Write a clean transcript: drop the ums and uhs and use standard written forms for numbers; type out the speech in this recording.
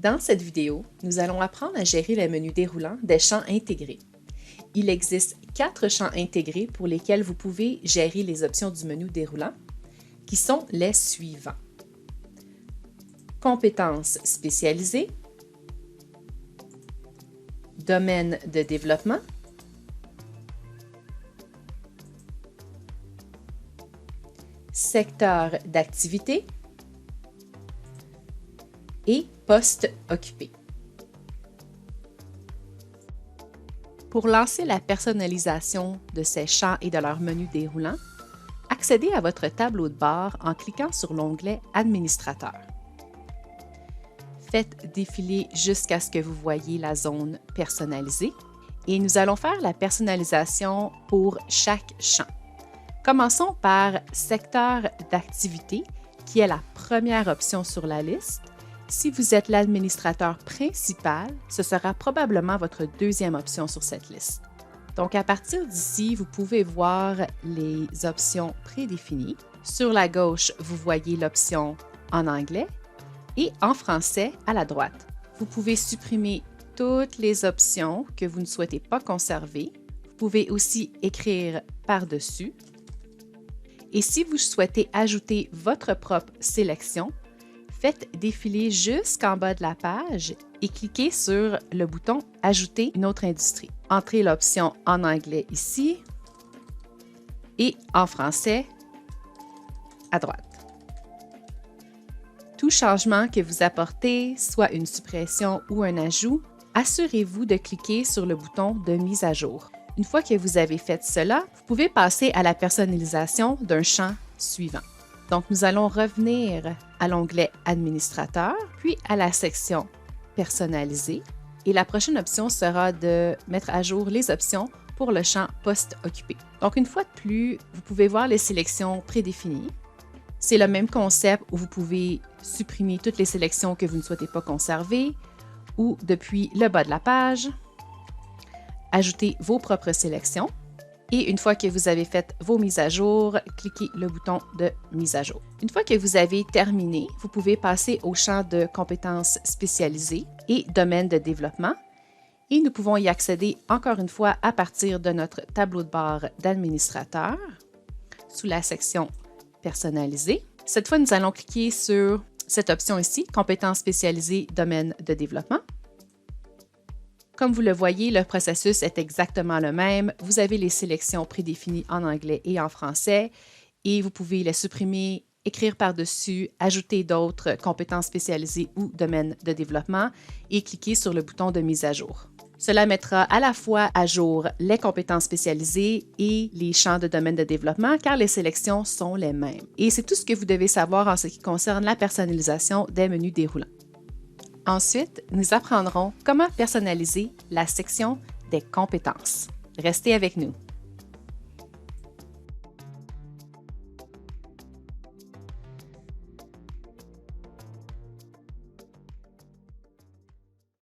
Dans cette vidéo, nous allons apprendre à gérer le menu déroulant des champs intégrés. Il existe 4 champs intégrés pour lesquels vous pouvez gérer les options du menu déroulant, qui sont les suivants. Compétences spécialisées, domaine de développement, secteur d'activité et poste occupé. Pour lancer la personnalisation de ces champs et de leur menu déroulant, accédez à votre tableau de bord en cliquant sur l'onglet « Administrateur ». Faites défiler jusqu'à ce que vous voyez la zone « Personnaliser » et nous allons faire la personnalisation pour chaque champ. Commençons par « Secteur d'activité » qui est la première option sur la liste. Si vous êtes l'administrateur principal, ce sera probablement votre deuxième option sur cette liste. Donc, à partir d'ici, vous pouvez voir les options prédéfinies. Sur la gauche, vous voyez l'option en anglais et en français à la droite. Vous pouvez supprimer toutes les options que vous ne souhaitez pas conserver. Vous pouvez aussi écrire par-dessus. Et si vous souhaitez ajouter votre propre sélection, faites défiler jusqu'en bas de la page et cliquez sur le bouton « Ajouter une autre industrie ». Entrez l'option en anglais ici et en français à droite. Tout changement que vous apportez, soit une suppression ou un ajout, assurez-vous de cliquer sur le bouton de mise à jour. Une fois que vous avez fait cela, vous pouvez passer à la personnalisation d'un champ suivant. Donc, nous allons revenir à l'onglet « Administrateur », puis à la section « Personnaliser ». Et la prochaine option sera de mettre à jour les options pour le champ « Poste occupé ». Donc, une fois de plus, vous pouvez voir les sélections prédéfinies. C'est le même concept où vous pouvez supprimer toutes les sélections que vous ne souhaitez pas conserver ou, depuis le bas de la page, ajouter vos propres sélections. Et une fois que vous avez fait vos mises à jour, cliquez le bouton de mise à jour. Une fois que vous avez terminé, vous pouvez passer au champ de compétences spécialisées et domaine de développement. Et nous pouvons y accéder encore une fois à partir de notre tableau de bord d'administrateur sous la section personnalisée. Cette fois, nous allons cliquer sur cette option ici, compétences spécialisées, domaine de développement. Comme vous le voyez, le processus est exactement le même. Vous avez les sélections prédéfinies en anglais et en français et vous pouvez les supprimer, écrire par-dessus, ajouter d'autres compétences spécialisées ou domaines de développement et cliquer sur le bouton de mise à jour. Cela mettra à la fois à jour les compétences spécialisées et les champs de domaine de développement car les sélections sont les mêmes. Et c'est tout ce que vous devez savoir en ce qui concerne la personnalisation des menus déroulants. Ensuite, nous apprendrons comment personnaliser la section des compétences. Restez avec nous.